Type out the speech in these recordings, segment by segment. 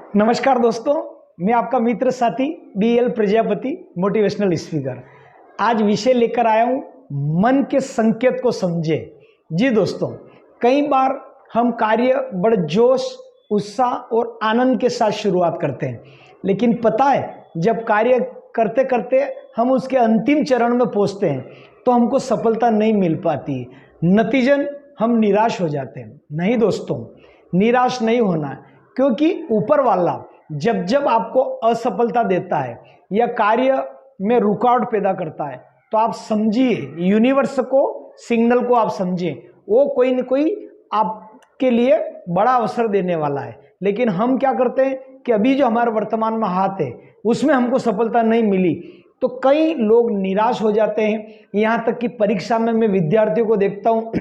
नमस्कार दोस्तों, मैं आपका मित्र साथी BL प्रजापति, मोटिवेशनल स्पीकर। आज विषय लेकर आया हूँ, मन के संकेत को समझे। जी दोस्तों, कई बार हम कार्य बड़े जोश, उत्साह और आनंद के साथ शुरुआत करते हैं, लेकिन पता है जब कार्य करते करते हम उसके अंतिम चरण में पहुँचते हैं तो हमको सफलता नहीं मिल पाती। नतीजन हम निराश हो जाते हैं। नहीं दोस्तों, निराश नहीं होना है, क्योंकि ऊपर वाला जब जब आपको असफलता देता है या कार्य में रुकावट पैदा करता है तो आप समझिए, यूनिवर्स को, सिग्नल को आप समझिए, वो कोई न कोई आपके लिए बड़ा अवसर देने वाला है। लेकिन हम क्या करते हैं कि अभी जो हमारे वर्तमान में हाथ है उसमें हमको सफलता नहीं मिली तो कई लोग निराश हो जाते हैं। यहाँ तक कि परीक्षा में मैं विद्यार्थियों को देखता हूँ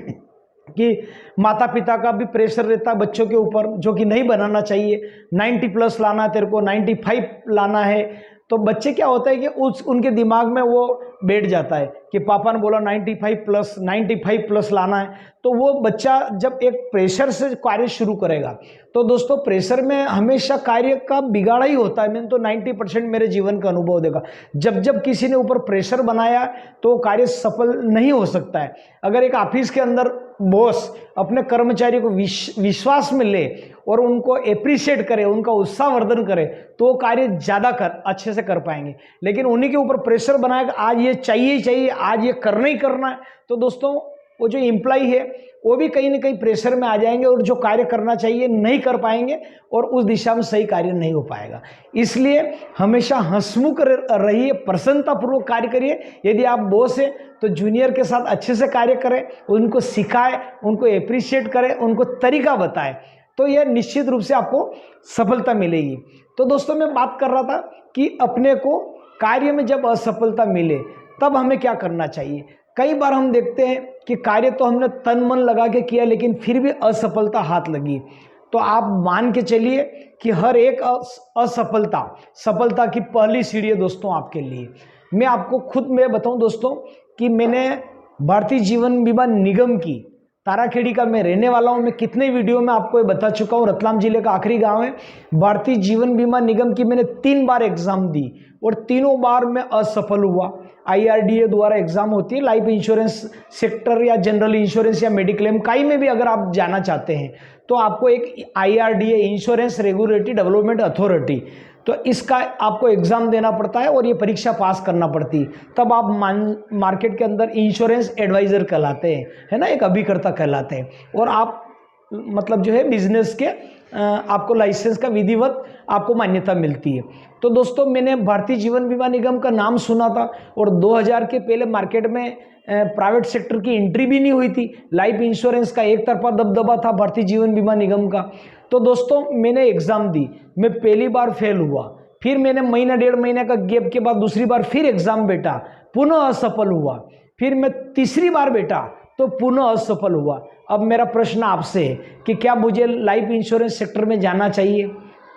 कि माता पिता का भी प्रेशर रहता है बच्चों के ऊपर, जो कि नहीं बनाना चाहिए। 90 प्लस लाना है, तेरे को 95 लाना है। तो बच्चे क्या होता है कि उनके दिमाग में वो बैठ जाता है कि पापा ने बोला 95 प्लस लाना है। तो वो बच्चा जब एक प्रेशर से कार्य शुरू करेगा तो दोस्तों, प्रेशर में हमेशा कार्य का बिगाड़ा ही होता है। मैंने तो 90% मेरे जीवन का अनुभव देखा। जब जब किसी ने ऊपर प्रेशर बनाया तो कार्य सफल नहीं हो सकता है। अगर एक ऑफिस के अंदर बॉस अपने कर्मचारी को विश्वास में ले और उनको एप्रिशिएट करे, उनका उत्साहवर्धन करे, तो वो कार्य ज़्यादा अच्छे से कर पाएंगे। लेकिन उन्हीं के ऊपर प्रेशर बनाएगा, आज ये चाहिए ही चाहिए, आज ये करना ही करना है, तो दोस्तों वो जो एम्प्लॉय है वो भी कहीं ना कहीं प्रेशर में आ जाएंगे और जो कार्य करना चाहिए नहीं कर पाएंगे और उस दिशा में सही कार्य नहीं हो पाएगा। इसलिए हमेशा हंसमुख रहिए, प्रसन्नतापूर्वक कार्य करिए। यदि आप बॉस हैं तो जूनियर के साथ अच्छे से कार्य करें, उनको सिखाएं, उनको एप्रिशिएट करें, उनको तरीका बताएं, तो यह निश्चित रूप से आपको सफलता मिलेगी। तो दोस्तों, मैं बात कर रहा था कि अपने को कार्य में जब असफलता मिले तब हमें क्या करना चाहिए। कई बार हम देखते हैं कि कार्य तो हमने तन मन लगा के किया लेकिन फिर भी असफलता हाथ लगी। तो आप मान के चलिए कि हर एक असफलता सफलता की पहली सीढ़ी है दोस्तों आपके लिए। मैं आपको खुद में बताऊं दोस्तों कि मैंने भारतीय जीवन बीमा निगम की, ताराखेड़ी का मैं रहने वाला हूं। मैं कितने वीडियो में आपको ये बता चुका हूं। रतलाम जिले का आखिरी गांव है। भारतीय जीवन बीमा निगम की मैंने 3 बार एग्जाम दी और तीनों बार मैं असफल हुआ। IRDA द्वारा एग्जाम होती है, लाइफ इंश्योरेंस सेक्टर या जनरल इंश्योरेंस या मेडिक्लेम काई में भी अगर आप जाना चाहते हैं तो आपको एक IRDA, insurance regulatory development authority, तो इसका आपको एग्जाम देना पड़ता है और ये परीक्षा पास करना पड़ती है। तब आप मार्केट के अंदर इंश्योरेंस एडवाइजर कहलाते हैं, है ना, एक अभिकर्ता कहलाते हैं। और आप मतलब जो है बिजनेस के आपको लाइसेंस का विधिवत आपको मान्यता मिलती है। तो दोस्तों, मैंने भारतीय जीवन बीमा निगम का नाम सुना था और 2000 के पहले मार्केट में प्राइवेट सेक्टर की एंट्री भी नहीं हुई थी। लाइफ इंश्योरेंस का एक तरफा दबदबा था भारतीय जीवन बीमा निगम का। तो दोस्तों, मैंने एग्जाम दी, मैं पहली बार फेल हुआ, फिर मैंने महीना 1.5 महीने का गैप के बाद दूसरी बार फिर एग्जाम बैठा, पुनः असफल हुआ। फिर मैं तीसरी बार बैठा तो पुनः असफल हुआ। अब मेरा प्रश्न आपसे है कि क्या मुझे लाइफ इंश्योरेंस सेक्टर में जाना चाहिए?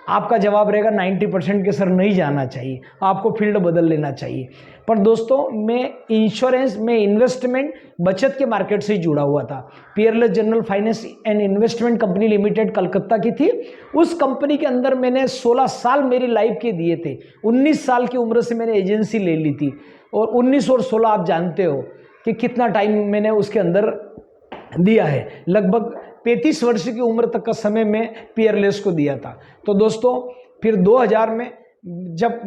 आपका जवाब रहेगा 90% के सर नहीं जाना चाहिए, आपको फील्ड बदल लेना चाहिए। पर दोस्तों, मैं इंश्योरेंस में इन्वेस्टमेंट बचत के मार्केट से ही जुड़ा हुआ था। Peerless general finance and investment company limited Calcutta की थी। उस कंपनी के अंदर मैंने 16 साल मेरी लाइफ के दिए थे। 19 साल की उम्र से मैंने एजेंसी ले ली थी और 19 और 16 आप जानते हो कि कितना टाइम मैंने उसके अंदर दिया है। लगभग 35 वर्ष की उम्र तक का समय मैं पीयरलेस को दिया था। तो दोस्तों, फिर 2000 में जब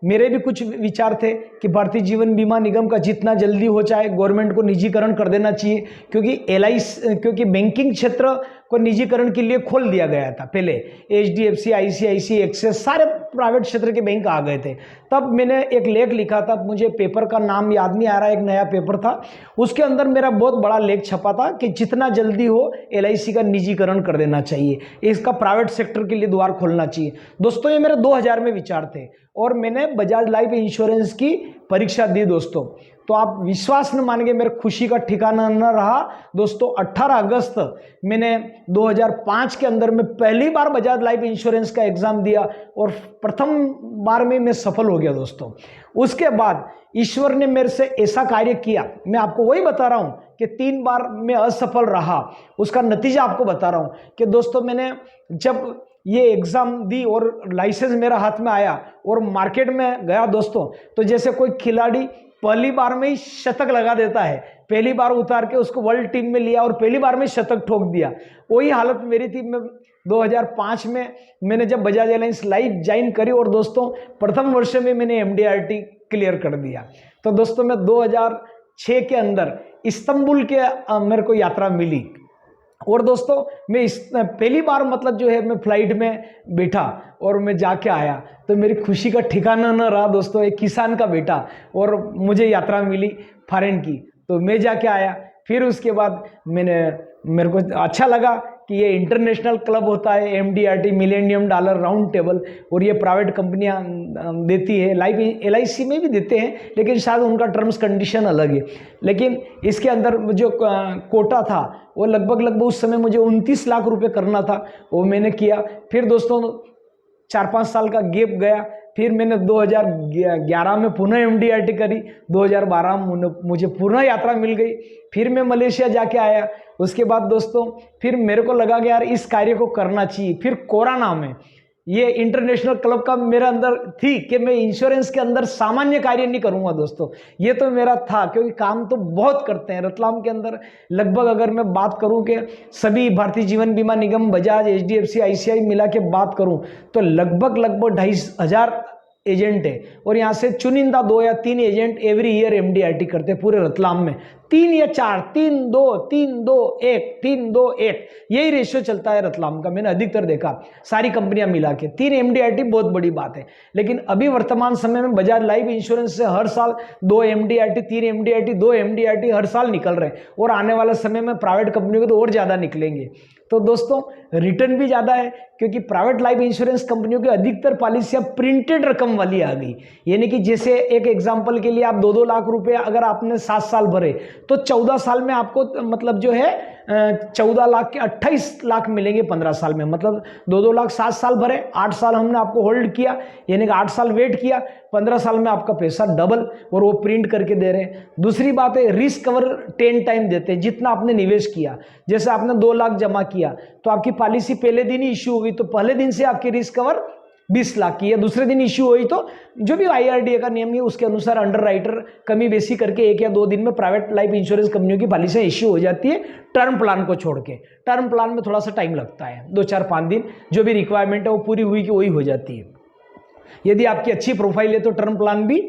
मेरे भी कुछ विचार थे कि भारतीय जीवन बीमा निगम का जितना जल्दी हो चाहे गवर्नमेंट को निजीकरण कर देना चाहिए, क्योंकि बैंकिंग क्षेत्र को निजीकरण के लिए खोल दिया गया था। पहले HDFC, ICICI, एक्सिस, सारे प्राइवेट क्षेत्र के बैंक आ गए थे। तब मैंने एक लेख लिखा था, मुझे पेपर का नाम याद नहीं आ रहा, एक नया पेपर था, उसके अंदर मेरा बहुत बड़ा लेख छपा था कि जितना जल्दी हो LIC का निजीकरण कर देना चाहिए, इसका प्राइवेट सेक्टर के लिए द्वार खोलना चाहिए। दोस्तों, ये मेरे 2000 में विचार थे और मैंने बजाज लाइफ इंश्योरेंस की परीक्षा दी दोस्तों। तो आप विश्वास न मानेंगे, मेरे खुशी का ठिकाना न रहा दोस्तों। 18 अगस्त मैंने 2005 के अंदर में पहली बार बजाज लाइफ इंश्योरेंस का एग्जाम दिया और प्रथम बार में मैं सफल हो गया दोस्तों। उसके बाद ईश्वर ने मेरे से ऐसा कार्य किया, मैं आपको वही बता रहा हूं कि 3 बार मैं असफल रहा, उसका नतीजा आपको बता रहा हूँ कि दोस्तों मैंने जब ये एग्ज़ाम दी और लाइसेंस मेरा हाथ में आया और मार्केट में गया दोस्तों, तो जैसे कोई खिलाड़ी पहली बार में ही शतक लगा देता है, पहली बार उतार के उसको वर्ल्ड टीम में लिया और पहली बार में शतक ठोक दिया, वही हालत मेरी थी। मैं 2005 में मैंने जब बजाज एयरलाइंस लाइफ ज्वाइन करी और दोस्तों प्रथम वर्ष में मैंने MDRT क्लियर कर दिया। तो दोस्तों मैं 2006 के अंदर इस्तांबुल के मेरे को यात्रा मिली और दोस्तों मैं पहली बार मतलब जो है मैं फ्लाइट में बैठा और मैं जाके आया, तो मेरी खुशी का ठिकाना न रहा दोस्तों। एक किसान का बेटा और मुझे यात्रा मिली फॉरेन की, तो मैं जाके आया। फिर उसके बाद मेरे को अच्छा लगा कि ये इंटरनेशनल क्लब होता है MDRT, millennium dollar round table, और ये प्राइवेट कंपनियां देती है, लाइफ LIC में भी देते हैं, लेकिन शायद उनका टर्म्स कंडीशन अलग है। लेकिन इसके अंदर जो कोटा था वो लगभग उस समय मुझे 29 लाख रुपए करना था, वो मैंने किया। फिर दोस्तों 4-5 साल का गैप गया, फिर मैंने 2011 में पुनः MDRT करी, 2012 में मुझे पुनः यात्रा मिल गई, फिर मैं मलेशिया जाके आया। उसके बाद दोस्तों फिर मेरे को लगा कि यार इस कार्य को करना चाहिए। फिर कोरोना में ये इंटरनेशनल क्लब का मेरे अंदर थी कि मैं इंश्योरेंस के अंदर सामान्य कार्य नहीं करूंगा दोस्तों, ये तो मेरा था, क्योंकि काम तो बहुत करते हैं रतलाम के अंदर। लगभग अगर मैं बात करूं कि सभी भारतीय जीवन बीमा निगम, बजाज, HDFC, ICICI मिला के बात करूं तो लगभग 2,500 एजेंट है, और यहाँ से चुनिंदा 2 या 3 एजेंट एवरी ईयर MDRT करते हैं पूरे रतलाम में। 3 या 4, 3-2, 3-2, 1, 3-2, 1, यही रेशियो चलता है रतलाम का। मैंने अधिकतर देखा सारी कंपनियां मिला के 3 MDRT बहुत बड़ी बात है। लेकिन अभी वर्तमान समय में बजाज लाइफ इंश्योरेंस से हर साल 2 MDRT, 3 MDRT, 2 MDRT हर साल निकल रहे हैं, और आने वाले समय में प्राइवेट कंपनियों को तो और ज़्यादा निकलेंगे। तो दोस्तों रिटर्न भी ज़्यादा है, क्योंकि प्राइवेट लाइफ इंश्योरेंस कंपनियों की अधिकतर पॉलिसियाँ प्रिंटेड रकम वाली आ गई। यानी कि जैसे एक एग्जांपल के लिए आप 2-2 लाख रुपए अगर आपने 7 साल भरे तो 14 साल में आपको मतलब जो है 14 लाख के 28 लाख मिलेंगे 15 साल में। मतलब 2-2 लाख 7 साल भरे, 8 साल हमने आपको होल्ड किया, यानी कि 8 साल वेट किया, 15 साल में आपका पैसा डबल, और वो प्रिंट करके दे रहे हैं। दूसरी बात है रिस्क कवर 10 टाइम देते हैं जितना आपने निवेश किया। जैसे आपने 2 लाख जमा किया तो आपकी पॉलिसी पहले दिन ही इश्यू हुई, तो पहले दिन से आपकी रिस्क कवर 20 लाख की है। दूसरे दिन इश्यू हुई तो जो भी IRDA का नियम है उसके अनुसार अंडरराइटर कमी बेसी करके 1 या 2 दिन में प्राइवेट लाइफ इंश्योरेंस कंपनियों की पॉलिसियां इश्यू हो जाती है, टर्म प्लान को छोड़ के। टर्म प्लान में थोड़ा सा टाइम लगता है, 2-4-5 दिन, जो भी रिक्वायरमेंट है वो पूरी हुई कि वही हो जाती है। यदि आपकी अच्छी प्रोफाइल है तो टर्म प्लान भी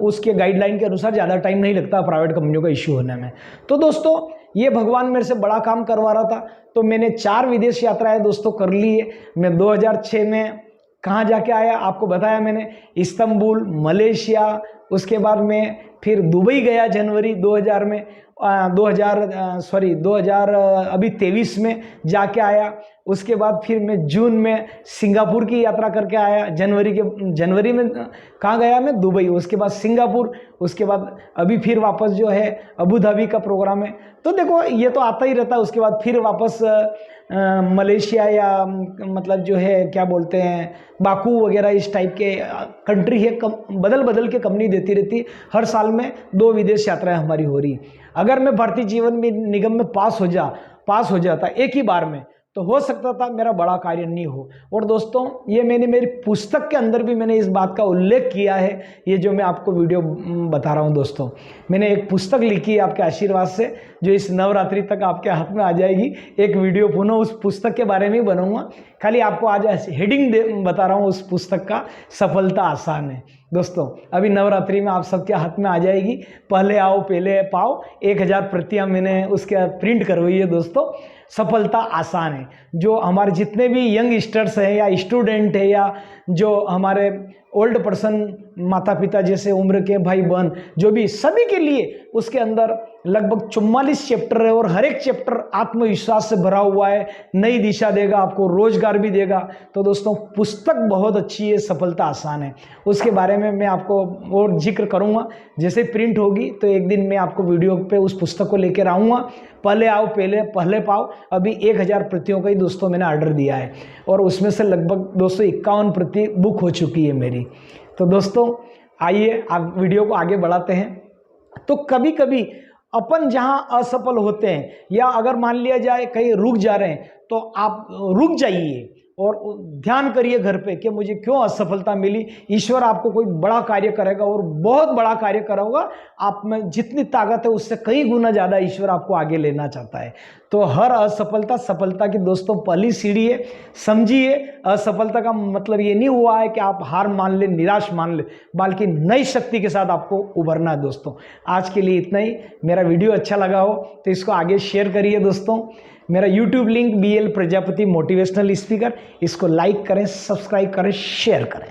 उसके गाइडलाइन के अनुसार ज़्यादा टाइम नहीं लगता प्राइवेट कंपनियों का इश्यू होने में। तो दोस्तों ये भगवान मेरे से बड़ा काम करवा रहा था, तो मैंने 4 विदेश यात्राएं दोस्तों कर ली है। मैं 2006 में कहाँ जाके आया आपको बताया मैंने, इस्तांबुल, मलेशिया, उसके बाद में फिर दुबई गया जनवरी 2000 में, 2023 में जाके आया। उसके बाद फिर मैं जून में सिंगापुर की यात्रा करके आया। जनवरी में कहाँ गया मैं, दुबई, उसके बाद सिंगापुर, उसके बाद अभी फिर वापस जो है अबू धाबी का प्रोग्राम है। तो देखो ये तो आता ही रहता है। उसके बाद फिर वापस मलेशिया या मतलब जो है क्या बोलते हैं बाकू वगैरह इस टाइप के कंट्री है, बदल के कंपनी देती रहती है। हर साल में 2 विदेश यात्राएं हमारी हो रही। अगर मैं भारतीय जीवन निगम में पास हो जाता एक ही बार में, तो हो सकता था मेरा बड़ा कार्य नहीं हो। और दोस्तों ये मेरी पुस्तक के अंदर भी मैंने इस बात का उल्लेख किया है। ये जो मैं आपको वीडियो बता रहा हूँ दोस्तों, मैंने एक पुस्तक लिखी है आपके आशीर्वाद से, जो इस नवरात्रि तक आपके हाथ में आ जाएगी। एक वीडियो पुनः उस पुस्तक के बारे में ही बनाऊंगा। खाली आपको आज हेडिंग बता रहा हूँ उस पुस्तक का, सफलता आसान है। दोस्तों अभी नवरात्रि में आप सबके हाथ में आ जाएगी। पहले आओ पहले पाओ, 1000 प्रतियां मैंने उसके प्रिंट करवाई है दोस्तों। सफलता आसान है। जो हमारे जितने भी यंगस्टर्स हैं या स्टूडेंट है या जो हमारे ओल्ड पर्सन माता पिता जैसे उम्र के भाई बहन जो भी, सभी के लिए उसके अंदर लगभग 44 चैप्टर है और हर एक चैप्टर आत्मविश्वास से भरा हुआ है। नई दिशा देगा, आपको रोजगार भी देगा। तो दोस्तों पुस्तक बहुत अच्छी है, सफलता आसान है। उसके बारे में मैं आपको और जिक्र करूंगा। जैसे प्रिंट होगी तो एक दिन मैं आपको वीडियो पे उस पुस्तक को लेकर आऊँगा। पहले आओ पहले पाओ। अभी 1000 प्रतियों का ही दोस्तों मैंने ऑर्डर दिया है और उसमें से लगभग 251 प्रति बुक हो चुकी है मेरी। तो दोस्तों आइए आप वीडियो को आगे बढ़ाते हैं। तो कभी कभी अपन जहां असफल होते हैं या अगर मान लिया जाए कहीं रुक जा रहे हैं तो आप रुक जाइए और ध्यान करिए घर पे कि मुझे क्यों असफलता मिली। ईश्वर आपको कोई बड़ा कार्य करेगा और बहुत बड़ा कार्य कराऊंगा। आप में जितनी ताकत है उससे कई गुना ज़्यादा ईश्वर आपको आगे लेना चाहता है। तो हर असफलता सफलता की दोस्तों पहली सीढ़ी है, समझिए। असफलता का मतलब ये नहीं हुआ है कि आप हार मान ले, निराश मान ले, बल्कि नई शक्ति के साथ आपको उभरना है। दोस्तों आज के लिए इतना ही। मेरा वीडियो अच्छा लगा हो तो इसको आगे शेयर करिए। दोस्तों मेरा YouTube link BL Prajapati motivational speaker, इसको लाइक करें, सब्सक्राइब करें, शेयर करें।